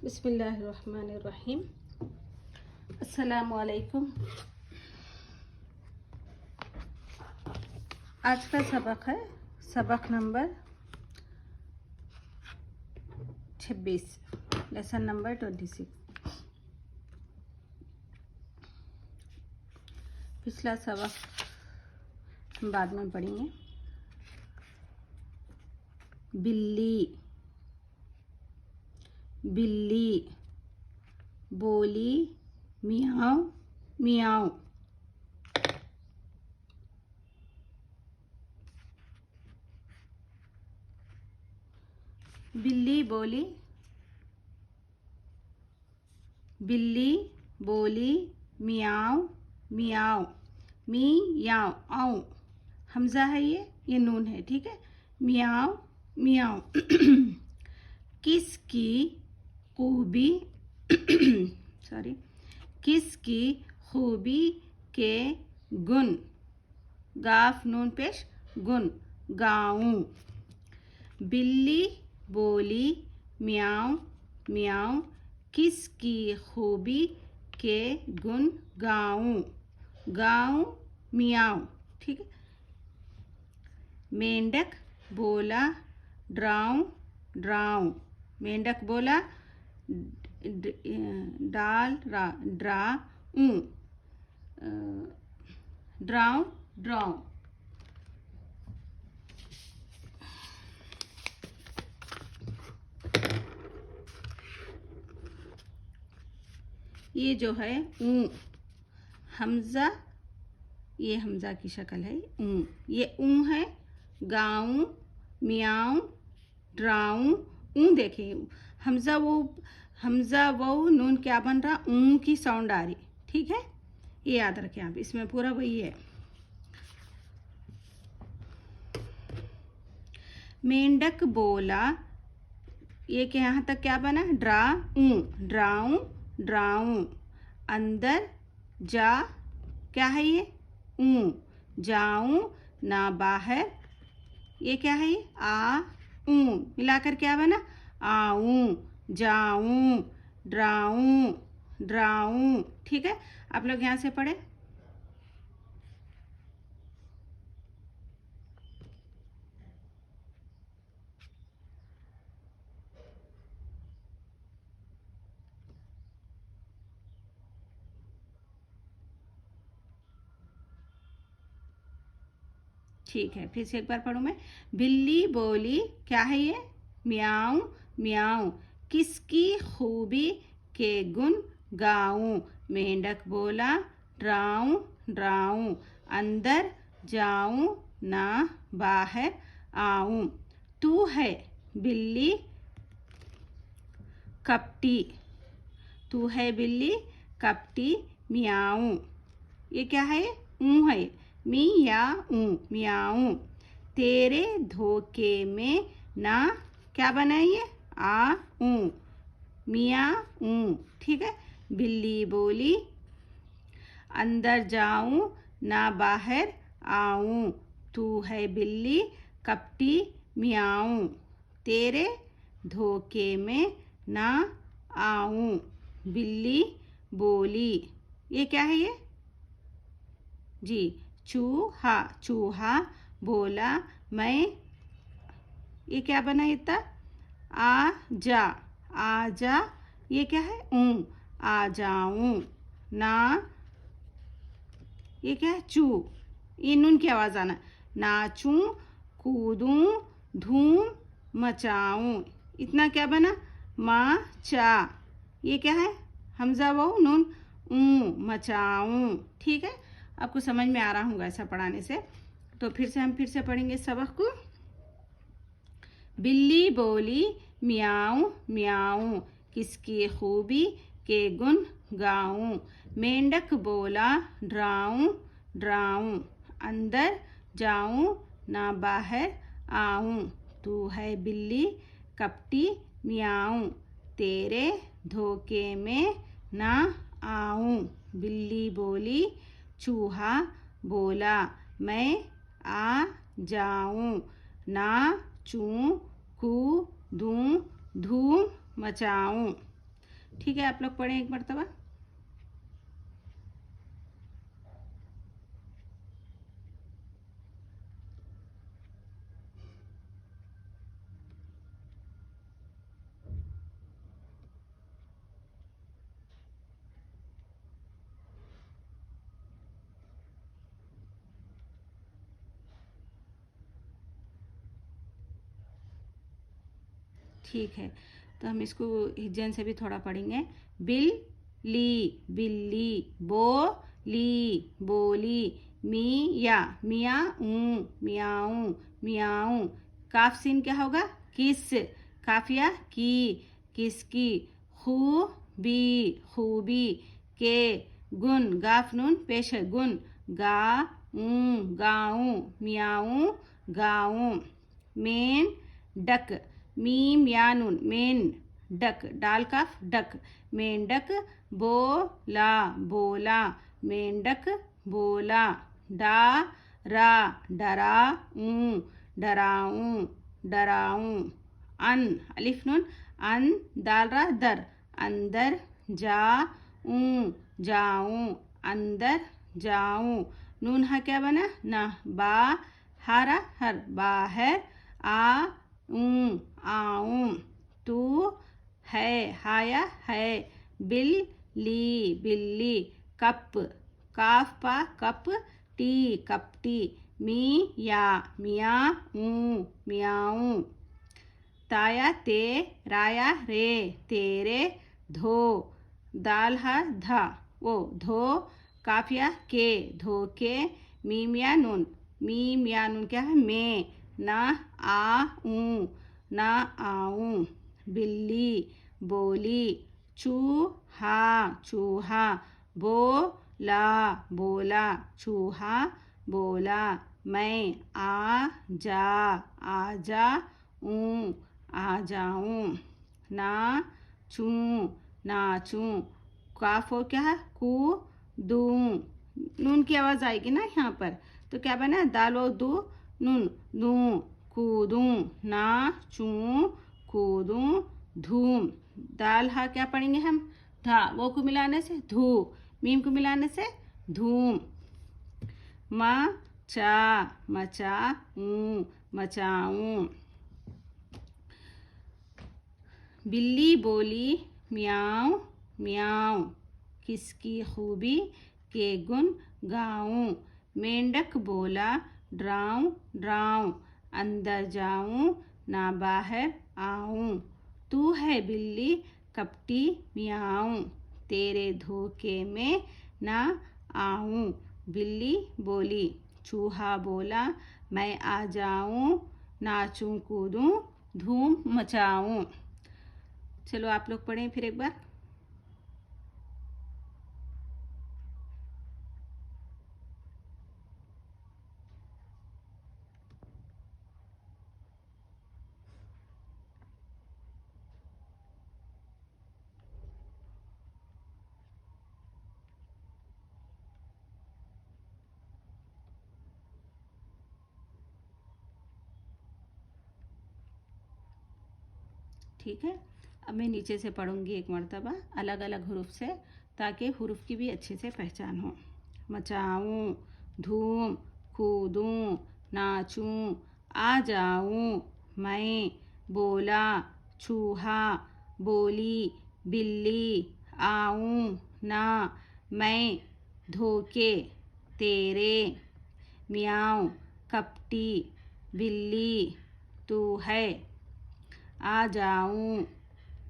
बिस्मिल्लाहिर्रहमानिर्रहीम। अस्सलामुअलैकुम। आज का सबक है सबक नंबर 26, लेसन नंबर 26। पिछला सबक हम बाद में पढ़ेंगे। बिल्ली बिल्ली बोली मियाऊ मियाऊ। बिल्ली बोली मियाऊ मियाऊ मियाऊ आऊ। हमजा है ये नून है, ठीक है। मियाऊ मियाऊ। किसकी खूबी सॉरी किसकी खूबी के गुण, गाफ नून पेश गुण गाऊं। बिल्ली बोली मियाऊ मियाऊ, किसकी खूबी के गुण गाऊं गाऊं मियाऊ, ठीक है। मेंढक बोला ड्राऊं ड्राऊं। मेंढक बोला ड्राऊं ड्राऊं ड्राऊं। ये जो है ऊ हमजा, ये हमजा की शक्ल है ऊ। ये ऊ है। गाऊं मियाऊं ड्राऊं ऊ। देखिए हमजा वो नून क्या बन रहा, ऊ की साउंड आ रही, ठीक है। ये याद रखें आप, इसमें पूरा वही है। मेंढक बोला, ये के यहाँ तक क्या बना, ड्राऊं ड्राऊं ड्राऊं। अंदर जा, क्या है ये ऊ। जाऊं ना बाहर, ये क्या है ये ऊ। मिलाकर क्या बना आऊं जाऊं ड्राऊं ड्राऊं, ठीक है। आप लोग यहाँ से पढ़े। ठीक है, फिर से एक बार पढ़ूं मैं। बिल्ली बोली, क्या है ये मियाऊं मियाऊं, किसकी खूबी के गुण गाऊं। मेंढक बोला ड्राऊं ड्राऊं, अंदर जाऊं ना बाहर आऊं। तू है बिल्ली कपटी, तू है बिल्ली कपटी मियाऊं। ये क्या है, ऊ है। मियाऊं मियाऊं। तेरे धोखे में ना, क्या बनाइए आऊं मियाऊं, ठीक है। बिल्ली बोली अंदर जाऊं ना बाहर आऊं। तू है बिल्ली कपटी मियाऊं, तेरे धोखे में ना आऊं। बिल्ली बोली, ये क्या है ये जी चूहा। चूहा बोला मैं, ये क्या बना इतना आ जा, ये क्या है ऊ। आ जाऊं ना, ये क्या है चू, ये नून की आवाज आना। नाचूं कूदूं धूम मचाऊं, इतना क्या बना मचा, ये क्या है हमजा वो नून ऊ मचाऊं, ठीक है। आपको समझ में आ रहा होगा ऐसा पढ़ाने से। तो हम फिर से पढ़ेंगे सबक को। बिल्ली बोली मियाऊं मियाऊं, किसकी खूबी के गुण गाऊं। मेंढक बोला ड्राऊं ड्राऊं, अंदर जाऊं ना बाहर आऊं। तू है बिल्ली कपटी मियाऊं, तेरे धोखे में ना आऊं। बिल्ली बोली, चूहा बोला मैं आ जाऊं, नाचूं कूदूं धूम मचाऊं। ठीक है, आप लोग पढ़ें एक मरतबा। ठीक है, तो हम इसको हिज्जन से भी थोड़ा पढ़ेंगे। बिल ली बिल्ली, बो ली बोली, मिया मियाऊं मियाऊं मियाऊं। काफ सीन क्या होगा? किस। काफिया की, किसकी। खूबी खूबी, के गुन, गाफ नून पेश है, गुन, गाऊं मियाऊं गाऊं। मेन डक, मीम या नून, मेन डक, डाल काफ डक, मेंढक। बोला बोला, मेंढक बोला। डारा डराऊं डराऊं डराऊं। अन अलिफ नून, अन दाल रा दर, अंदर। जाऊं जाऊं, अंदर जाऊं। नून हा क्या बना? ना। बा हारा हर, बाहर। आऊं। तू है, हाया है। बिल्ली बिल्ली। कप, काफ पा कप टी, कपटी। मिया मियाऊं मियाऊं। ताया ते, राया रे, तेरे। धो, दाल हा धा, वो धो। काफिया के, धोके। मीम या नून, मीम या नून क्या है? मैं। ना आऊं ना आऊं। बिल्ली बोली, चूहा चूहा। बोला बोला, चूहा बोला। मैं आ जाऊं आ जाऊं। नाचूं नाचूं। काफ हो क्या है? कूदूं। नून की आवाज़ आएगी ना यहाँ पर, तो क्या बना? दाल और दू नून, दूं कूदूं। नाचूं कूदूं। धूम, दाल हा क्या पढ़ेंगे हम? धा, वो को मिलाने से धू, मीम को मिलाने से धूम। मचा मचाऊं मचाऊं। बिल्ली बोली, म्याऊं म्याऊं। किसकी खूबी? के गुन गाऊं। मेंढक बोला, ड्राऊं ड्राऊं। अंदर जाऊं ना बाहर आऊं। तू है बिल्ली, कपटी मियाऊं। तेरे धोखे में ना आऊं। बिल्ली बोली, चूहा बोला, मैं आ जाऊं। नाचूं कूदूं, धूम मचाऊं। चलो आप लोग पढ़ें फिर एक बार। ठीक है, अब मैं नीचे से पढ़ूंगी एक मर्तबा अलग अलग हुरूफ से, ताकि हुरूफ की भी अच्छे से पहचान हो। मचाऊं, धूम, कूदूं, नाचूं, आ जाऊं, मैं। बोला, चूहा। बोली, बिल्ली। आऊं, ना। मैं। धोखे, तेरे। मियाऊं, कपटी। बिल्ली, तू है। आ जाऊं,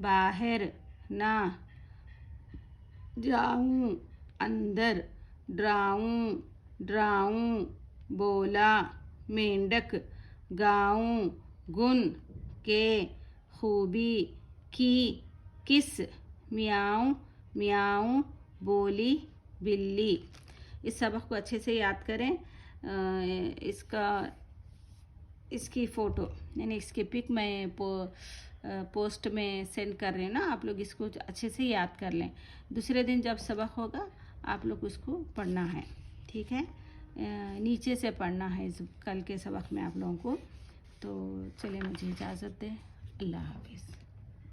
बाहर। ना जाऊं, अंदर। ड्राऊं ड्राऊं। बोला, मेंढक। गाऊं, गुन, के। खूबी, की, किस। मियाऊं मियाऊं, बोली, बिल्ली। इस सबक को अच्छे से याद करें। इसकी फ़ोटो यानी इसके पिक मैं पोस्ट में सेंड कर रहे हैं ना, आप लोग इसको अच्छे से याद कर लें। दूसरे दिन जब सबक होगा आप लोग उसको पढ़ना है, ठीक है? नीचे से पढ़ना है इस कल के सबक में आप लोगों को। तो चलिए, मुझे इजाज़त दें। अल्लाह हाफिज़।